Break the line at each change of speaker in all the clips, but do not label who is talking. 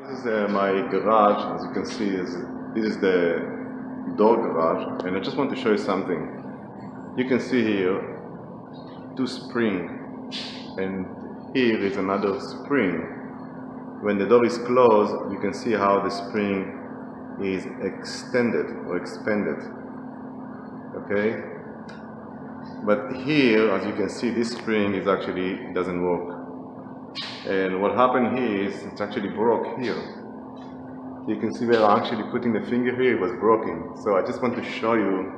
This is my garage. As you can see, this is the door garage, and I just want to show you something. You can see here two springs, and here is another spring. When the door is closed, you can see how the spring is extended or expanded. Okay? But here, as you can see, this spring is actually doesn't work. And what happened here is it's actually broke here. You can see where I'm actually putting the finger here, it was broken. So I just want to show you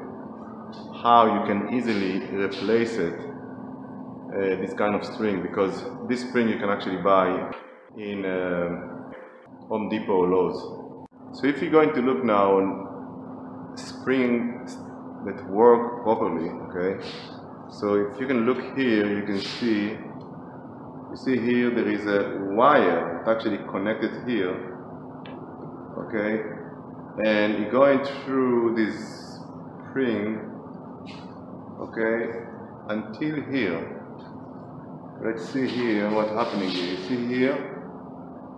how you can easily replace it, this kind of string, because this spring you can actually buy in Home Depot or Lowe's. So if you're going to look now on springs that work properly, okay? So if you can look here, you can see, you see here there is a wire that's actually connected here, okay? And you're going through this spring, okay, until here. Let's see here what's happening here. You see here?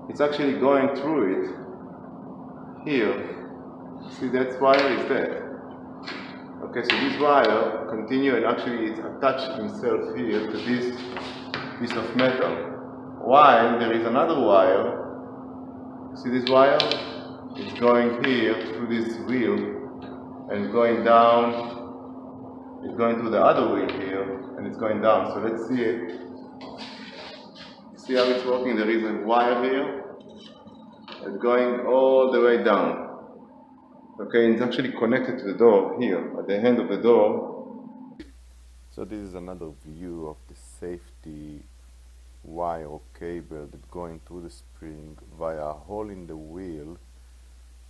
It's actually going through it here. See, that wire is there. Okay, so this wire continue and actually it's attached himself here to this piece of metal. While there is another wire. See this wire? It's going here through this wheel and going down. It's going through the other wheel here and it's going down. So let's see it. See how it's working? There is a wire here. It's going all the way down. Okay, it's actually connected to the door here, at the end of the door. So this is another view of the safety wire or cable that going through the spring via a hole in the wheel,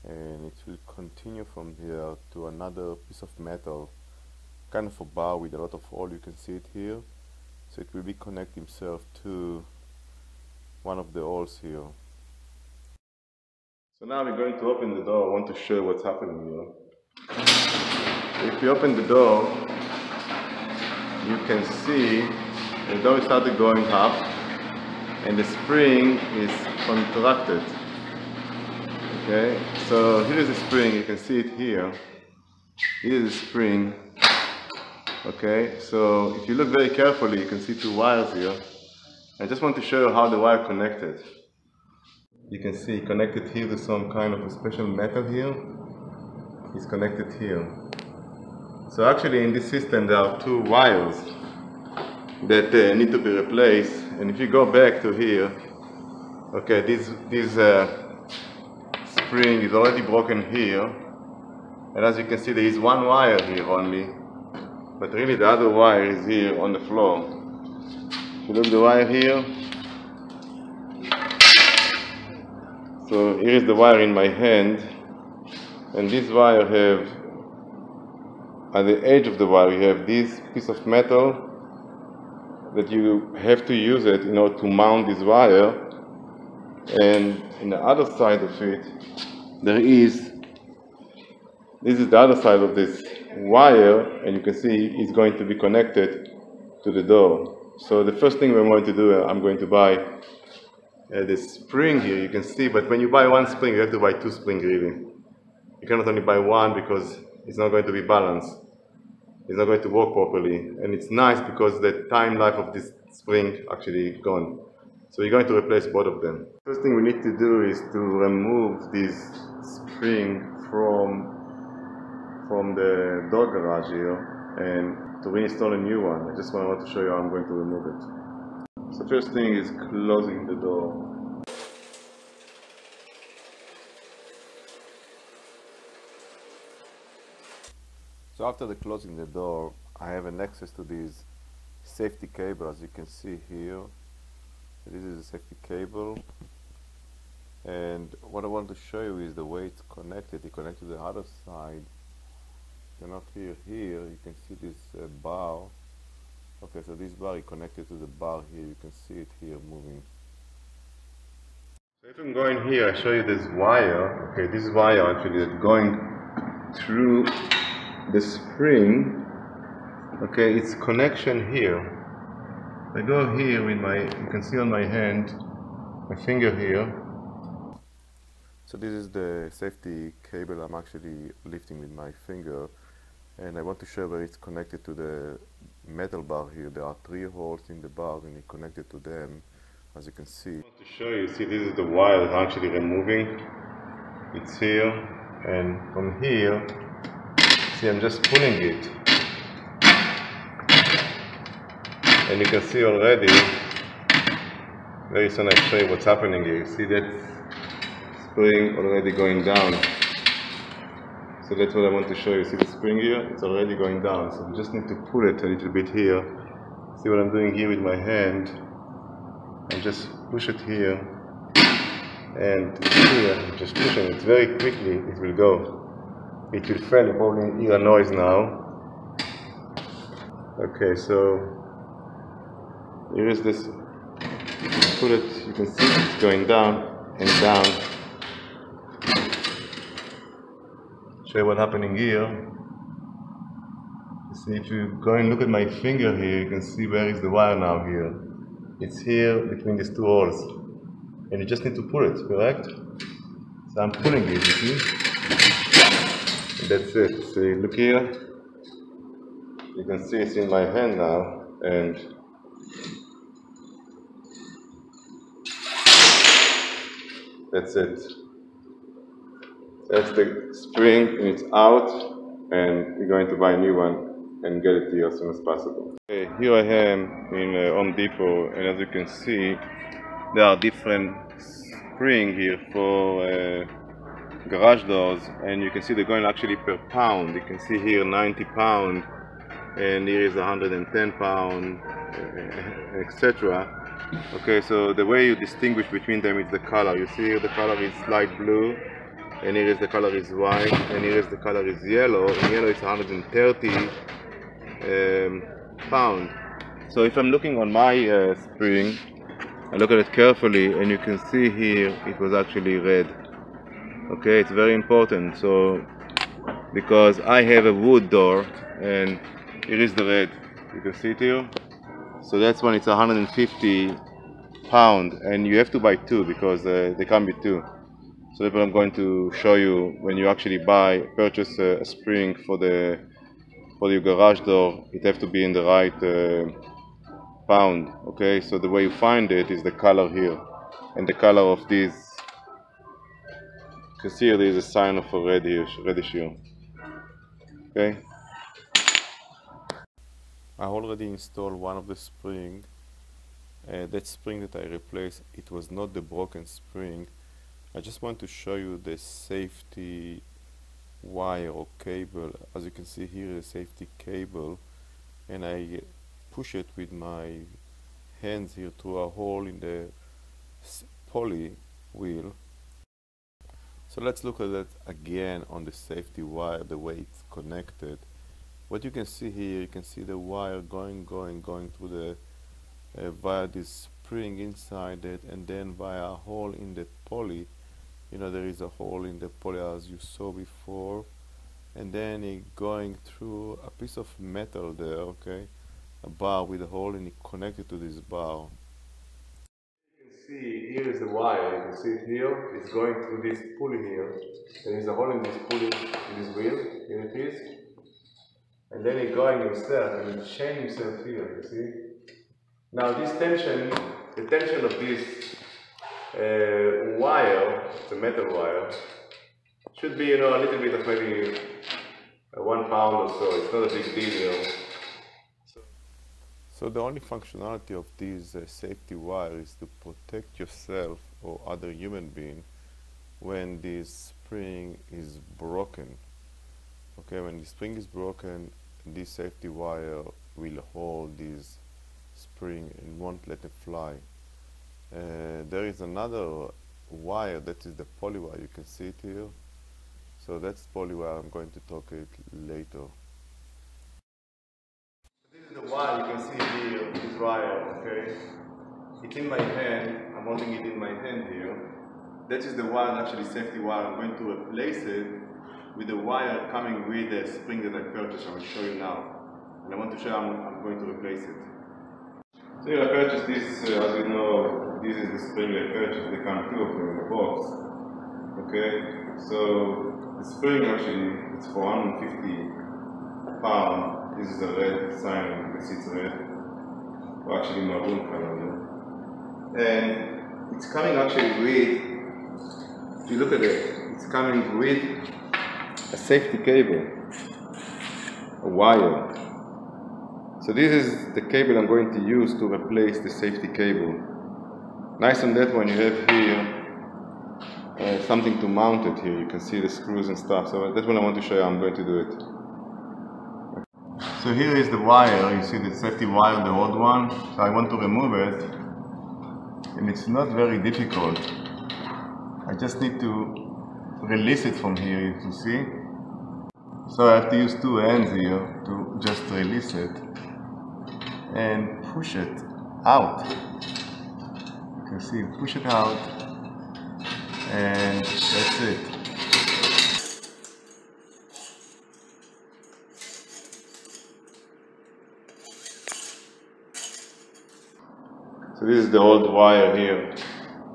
and it will continue from here to another piece of metal, kind of a bar with a lot of hole. You can see it here. So it will be connect himself to one of the holes here. So now we're going to open the door. I want to show you what's happening here. If you open the door, you can see the door started going up and the spring is contracted. Okay, so here is the spring, you can see it here. Here is the spring. Okay, so if you look very carefully, you can see two wires here. I just want to show you how the wire connected. You can see connected here to some kind of a special metal here. It's connected here. So actually in this system there are two wires that need to be replaced. And if you go back to here, okay, this spring is already broken here. And as you can see, there is one wire here only. But really the other wire is here on the floor. If you look at the wire here, so here is the wire in my hand, and this wire have, at the edge of the wire you have this piece of metal that you have to use it in order to mount this wire, and in the other side of it there is, this is the other side of this wire, and you can see it's going to be connected to the door. So the first thing we're going to do, I'm going to buy the spring here, you can see, but when you buy one spring, you have to buy two springs really. You cannot only buy one because it's not going to be balanced. It's not going to work properly. And it's nice because the time life of this spring actually gone. So you're going to replace both of them. First thing we need to do is to remove this spring from the door garage here and to reinstall a new one. I just want to show you how I'm going to remove it. So first thing is closing the door. So after closing the door, I have an access to this safety cable, as you can see here. This is a safety cable, and what I want to show you is the way it's connected. It connects to the other side. You cannot hear here. You can see this bar. Okay, so this bar is connected to the bar here. You can see it here moving. So if I'm going here, I show you this wire. Okay, this wire actually is going through the spring. Okay, it's connection here. I go here with my, you can see on my hand, my finger here. So this is the safety cable I'm actually lifting with my finger, and I want to show where it's connected to the metal bar here. There are 3 holes in the bar and it's connected to them, as you can see. I want to show you, see, this is the wire that's actually removing. It's here, and from here, see, I'm just pulling it. And you can see already, very soon I'll show you what's happening here. You see that spring already going down. So that's what I want to show you. See the spring here? It's already going down. So we just need to pull it a little bit here. See what I'm doing here with my hand? And just push it here. And here, I'm just pushing it very quickly. It will go. It will fail. You probably hear a noise now. Okay, so here is this. Put it. You can see it's going down and down. Show you what's happening here. You see, if you go and look at my finger here, you can see where is the wire now here. It's here between these 2 holes. And you just need to pull it, correct? So I'm pulling it, you see? And that's it. So you look here. You can see it's in my hand now. And that's it. That's the spring, and it's out, and we're going to buy a new one and get it here as soon as possible. Okay, here I am in Home Depot, and as you can see, there are different springs here for garage doors, and you can see they're going actually per pound. You can see here 90 pound, and here is 110 pound, etc. Okay, so the way you distinguish between them is the color. You see here the color is light blue, and here is the color is white, and here is the color is yellow. In yellow it's 130 pound. So if I'm looking on my spring, I look at it carefully, and you can see here it was actually red. Okay, it's very important. So because I have a wood door, and here is the red. You can see it here. So that's when it's 150 pound, and you have to buy 2 because they come with 2. So that's what I'm going to show you when you actually purchase a spring for your garage door. It has to be in the right pound. Okay, so the way you find it is the color here, and the color of these. You can see here there is a sign of a reddish here. Okay. I already installed one of the spring. That spring that I replaced, it was not the broken spring. I just want to show you the safety wire or cable. As you can see here, the safety cable, and I push it with my hands here through a hole in the pulley wheel. So let's look at that again on the safety wire, the way it's connected. What you can see here, you can see the wire going through the via this spring inside it, and then via a hole in the pulley. You know, there is a hole in the pulley as you saw before, and then it going through a piece of metal there, okay, a bar with a hole, and it connected to this bar. You can see here is the wire. You can see it here. It's going through this pulley here. There is a hole in this pulley, in this wheel. Here it is. And then it going himself, and it chain himself here. You see. Now this tension, the tension of this wire, it's a metal wire, should be, you know, a little bit of maybe 1 pound or so. It's not a big deal. So the only functionality of this safety wire is to protect yourself or other human being when this spring is broken. Okay, when the spring is broken, this safety wire will hold this spring and won't let it fly. There is another wire, that is the pulley wire. You can see it here. So that's pulley wire. I'm going to talk it later. This is the wire. You can see here, this wire, okay? It's in my hand. I'm holding it in my hand here. That is the wire, actually safety wire. I'm going to replace it with the wire coming with the spring that I purchased. I will show you now. And I want to show you how I'm going to replace it. So here I purchased this, as you know, this is the spring I purchased. They come 2 of them in the box. Okay, so the spring actually it's for 150 pounds. This is a red sign, you can see it's red, or actually maroon color. And it's coming actually with, if you look at it, it's coming with a safety cable, a wire. So this is the cable I'm going to use to replace the safety cable. Nice on that one, you have here something to mount it here. You can see the screws and stuff. So that's what I want to show you. I'm going to do it. So here is the wire. You see the safety wire, the old one. So I want to remove it, and it's not very difficult. I just need to release it from here, you can see. So I have to use two hands here to just release it and push it out. You can see, push it out, and that's it. So this is the old wire here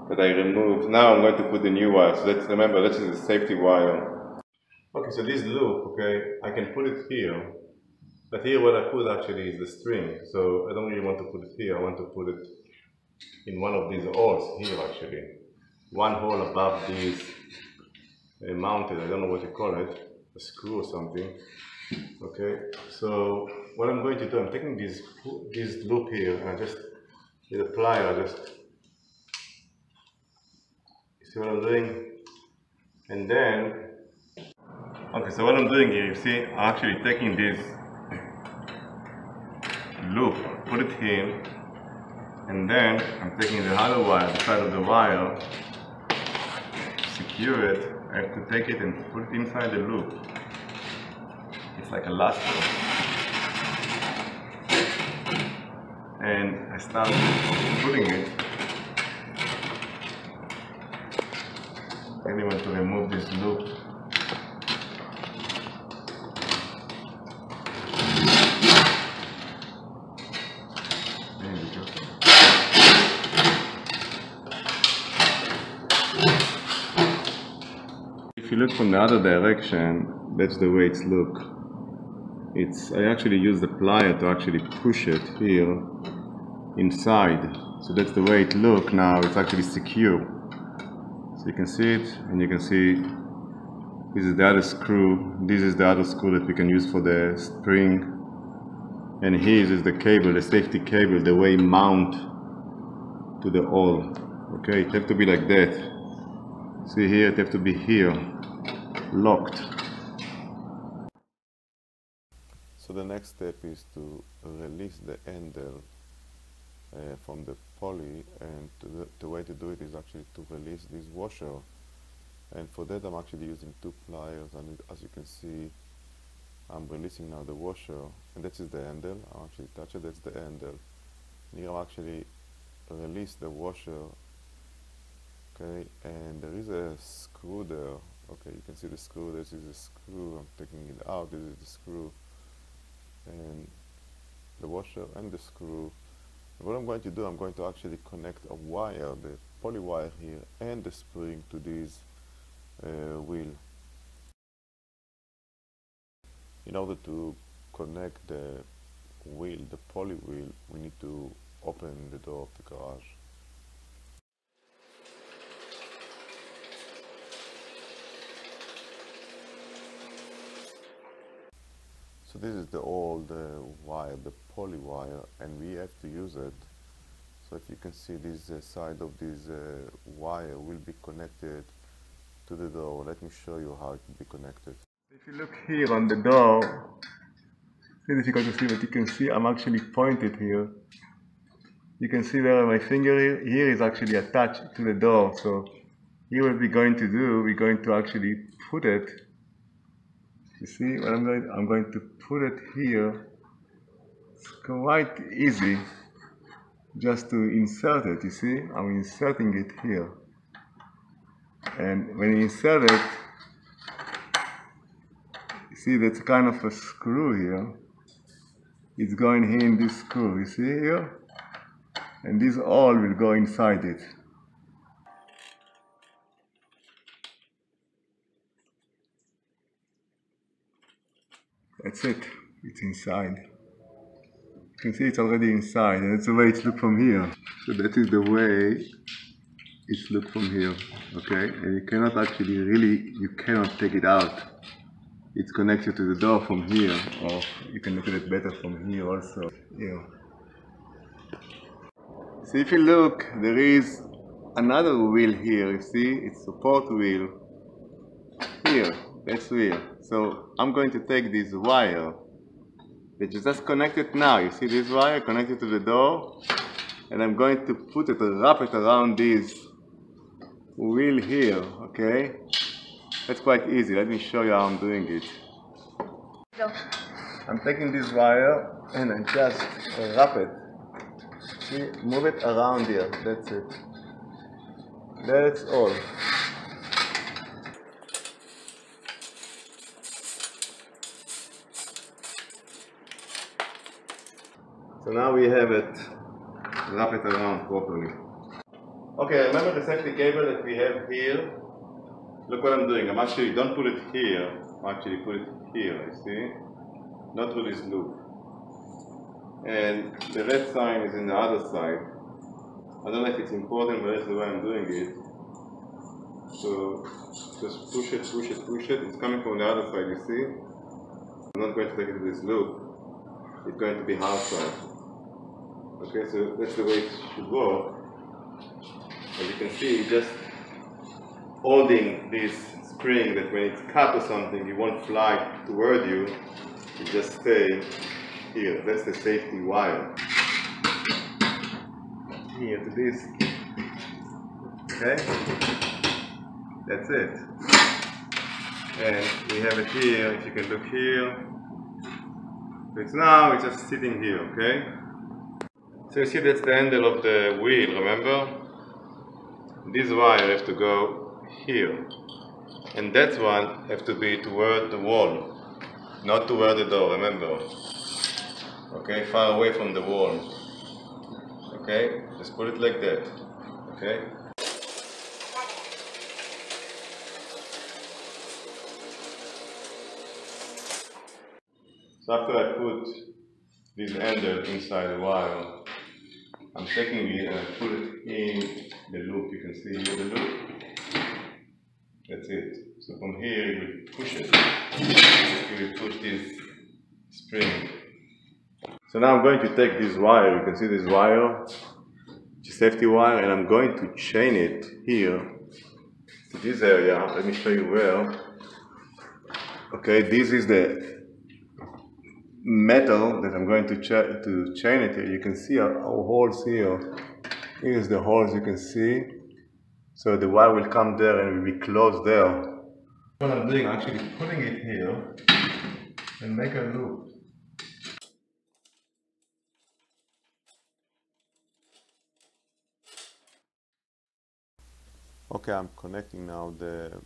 that I removed. Now I'm going to put the new wire. So let's remember, this is the safety wire. Okay, so this loop, okay, I can put it here. But here what I put actually is the string. So I don't really want to put it here. I want to put it in one of these holes here actually. One hole above this mounted, I don't know what you call it, a screw or something. Okay, so what I'm going to do, I'm taking this loop here and I just, with a plier, I just, you see what I'm doing? And then, okay, so what I'm doing here, you see, I'm actually taking this loop, put it in, and then I'm taking the other wire, the side of the wire, secure it. I have to take it and put it inside the loop. It's like a elastic. And I start putting it. I really want to remove this loop. There we go. If you look from the other direction, that's the way it's look. I actually use the plier to actually push it here inside. So that's the way it look now. It's actually secure. So you can see it, and you can see this is the other screw. This is the other screw that we can use for the spring. And here is the cable, the safety cable, the way mount to the hole. Okay, it have to be like that. See here, it have to be here, locked. So the next step is to release the handle from the pulley, and the way to do it is actually to release this washer. And for that I'm actually using two pliers, and as you can see I'm releasing now the washer, and that is the handle. I'll actually touch it, that's the handle. And here I'll actually release the washer. Okay, and there is a screw there. Okay, you can see the screw. This is a screw. I'm taking it out. This is the screw, and the washer and the screw. And what I'm going to do, I'm going to actually connect a wire, the pulley wire here, and the spring to this wheel. In order to connect the wheel, the pulley wheel, we need to open the door of the garage. So this is the old wire, the pulley wire, and we have to use it. So if you can see, this side of this wire will be connected to the door. Let me show you how it will be connected. If you look here on the door, it's difficult to see, but you can see I'm actually pointed here. You can see where my finger here is actually attached to the door. So here what we're going to do, we're going to actually put it. You see what I'm going to put it here. It's quite easy just to insert it. You see, I'm inserting it here. And when you insert it, you see that's kind of a screw here. It's going here in this screw, you see here? And this all will go inside it. That's it. It's inside. You can see it's already inside, and that's the way it looks from here. So that is the way it looks from here. Okay, and you cannot actually you cannot take it out. It's connected to the door from here, or you can look at it better from here also. Here. So if you look, there is another wheel here. You see, it's support wheel here. That's wheel. So I'm going to take this wire. It's just connected now. You see this wire connected to the door, and I'm going to wrap it around this wheel here. Okay, that's quite easy. Let me show you how I'm doing it.
Go.
I'm taking this wire and I just wrap it. See, move it around here. That's it. That's all. So now we have it, wrap it around properly. Okay, remember the safety cable that we have here? Look what I'm doing. Don't put it here. Actually put it here, you see? Not through this loop. And the red sign is in the other side. I don't know if it's important, but that's the way I'm doing it. So just push it, push it, push it. It's coming from the other side, you see? I'm not going to take it to this loop. It's going to be outside. Okay, so that's the way it should go. As you can see, just holding this spring that when it's cut or something, it won't fly toward you. It just stay here. That's the safety wire. Here to this. Okay? That's it. And we have it here. If you can look here. It's just sitting here, okay? So you see that's the handle of the wheel, remember? This wire has to go here. And that one has to be toward the wall, not toward the door, remember? Okay, far away from the wall. Okay, just put it like that. Okay? So after I put this handle inside the wire, I'm taking it and I put it in the loop. You can see here the loop. That's it. So from here you will push it. You will push this spring. So now I'm going to take this wire. You can see this wire, it's a safety wire, and I'm going to chain it here to this area. Let me show you where. Okay, this is the metal that I'm going to chain it here. You can see our holes here. Here's the holes you can see. So the wire will come there and will be closed there. What I'm doing, I'm actually putting it here and make a loop. Okay, I'm connecting now the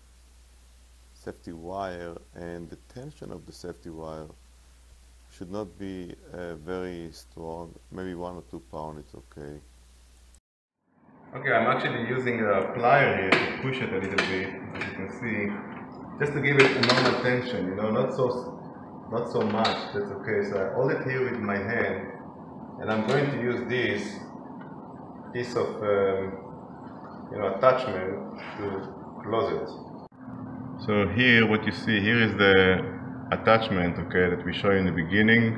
safety wire, and the tension of the safety wire should not be very strong, maybe 1 or 2 pounds, it's okay. Okay, I'm actually using a plier here to push it a little bit, as you can see, just to give it a normal tension, you know, not so much, that's okay. So I hold it here with my hand, and I'm going to use this piece of attachment to close it. So here, what you see here is the attachment, okay, that we show you in the beginning.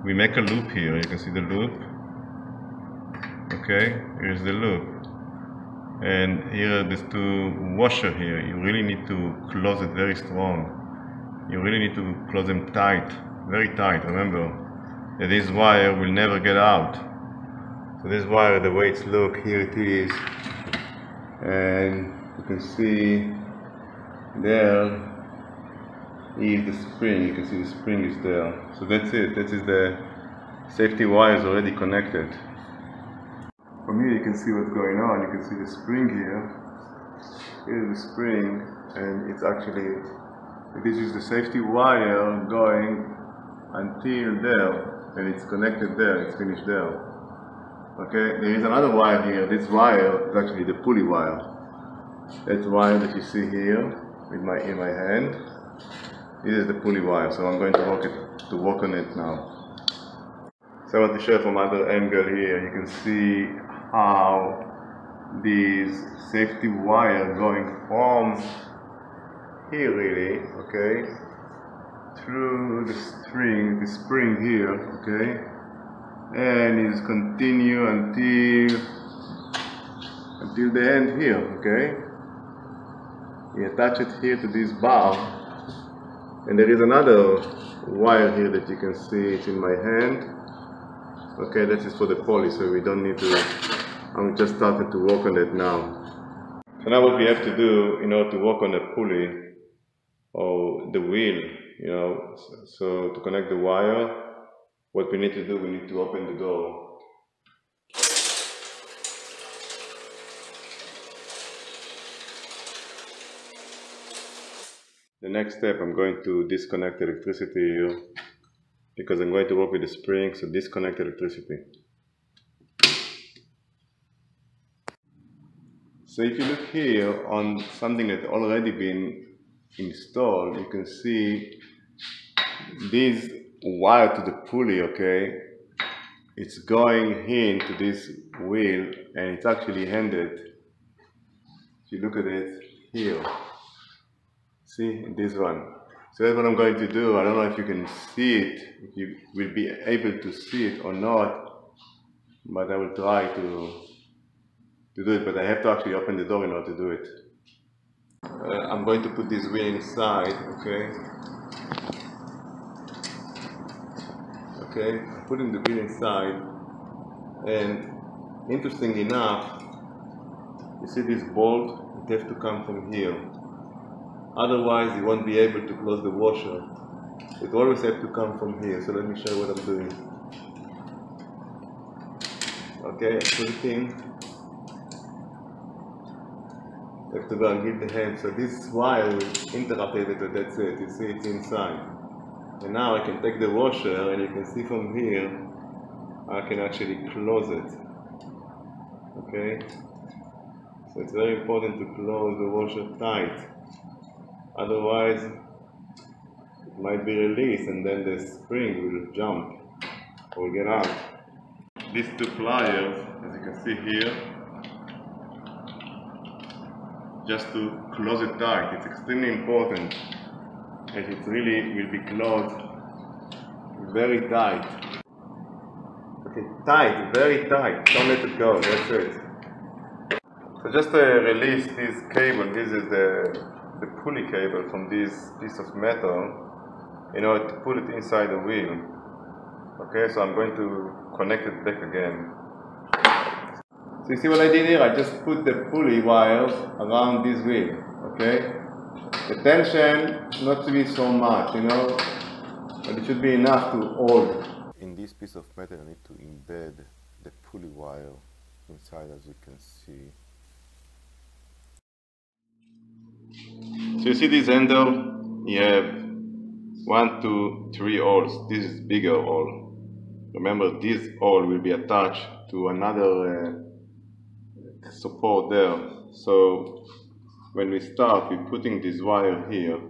We make a loop here. You can see the loop. Okay, here's the loop. And here are these 2 washers here. You really need to close it very strong. You really need to close them tight, very tight. Remember that this wire will never get out. So this wire, the way it's look, here it is. And you can see there is the spring. You can see the spring is there. So that's it. That is the safety wire is already connected. From here you can see what's going on. You can see the spring here. Here's the spring, and it's actually, this is the safety wire going until there, and it's connected there. It's finished there. Okay. There is another wire here. This wire is actually the pulley wire. That's wire that you see here in my hand. This is the pulley wire, so I'm going to work on it now. So I want to show from other angle here. You can see how these safety wire going from here really, okay, through the spring here, okay, and is continue until the end here, okay. You attach it here to this bar, and there is another wire here that you can see. It's in my hand. Okay, that is for the pulley, so we don't need to. I'm just starting to work on it now. So now what we have to do in order to work on the pulley or the wheel, you know, so to connect the wire, what we need to do, we need to open the door. The next step, I'm going to disconnect electricity here because I'm going to work with the spring, so disconnect electricity. So if you look here on something that already been installed, you can see this wire to the pulley, okay, it's going into this wheel and it's actually handed. If you look at it here, see this one. So that's what I'm going to do. I don't know if you can see it, if you will be able to see it or not, but I will try to do it, but I have to actually open the door in order to do it. I'm going to put this wheel inside, okay? Okay, putting the wheel inside, and interesting enough, you see this bolt, it has to come from here. Otherwise, you won't be able to close the washer. It always has to come from here, so let me show you what I'm doing. Okay, I put it in. I have to go and give the hand, so this wire will interrupt it, but that's it. You see it's inside. And now I can take the washer, and you can see from here, I can actually close it. Okay? So it's very important to close the washer tight. Otherwise, it might be released, and then the spring will jump or get out. These two pliers, as you can see here, just to close it tight. It's extremely important, and it really will be closed very tight. Okay, tight, very tight. Don't let it go. That's it. So just to release this cable, this is the pulley cable from this piece of metal in order to put it inside the wheel. Okay, so I'm going to connect it back again. So you see what I did here? I just put the pulley wires around this wheel, okay? The tension, not to be so much, you know, but it should be enough to hold. In this piece of metal, I need to embed the pulley wire inside, as you can see. So you see this handle? You have 1, 2, 3 holes. This is bigger hole. Remember, this hole will be attached to another support there. So when we start, we're putting this wire here.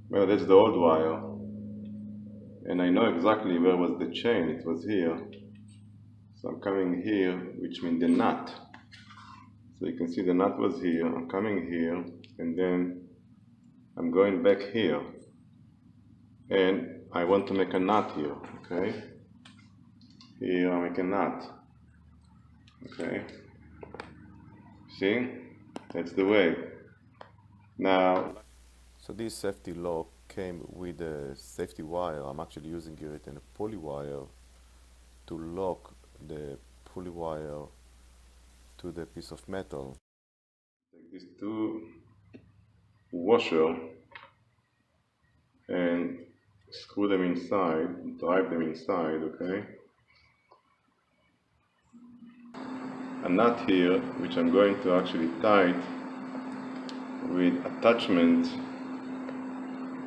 Well, that's the old wire, and I know exactly where was the chain. It was here. So I'm coming here, which means the nut. So you can see the nut was here. I'm coming here, and then I'm going back here, and I want to make a knot here. Okay, here I make a knot. Okay, see, that's the way. Now, so this safety lock came with a safety wire. I'm actually using it in a pulley wire to lock the pulley wire to the piece of metal. Take these two washers and screw them inside, drive them inside, okay? A nut here, which I'm going to actually tie with attachment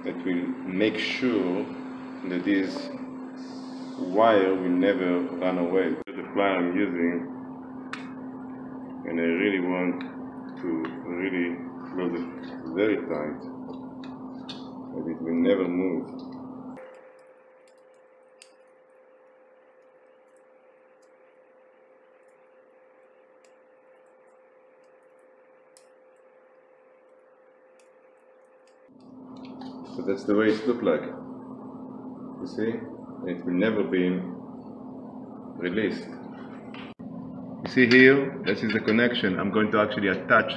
that will make sure that this wire will never run away. The plier I'm using, and I really want to really close it very tight. and it will never move. So that's the way it looks like. You see? And it will never be released. You see here, this is the connection. I'm going to actually attach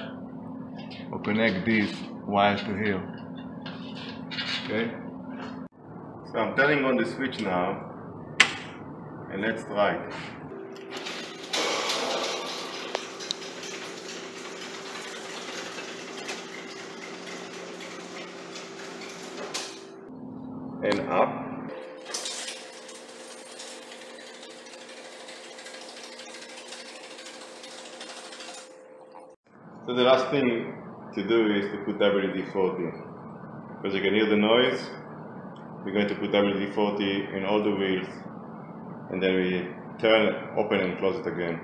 or connect these wires to here. Okay? So I'm turning on the switch now, and let's try it. And up. So the last thing to do is to put WD-40, because you can hear the noise. We're going to put WD-40 in all the wheels, and then we turn, open and close it again.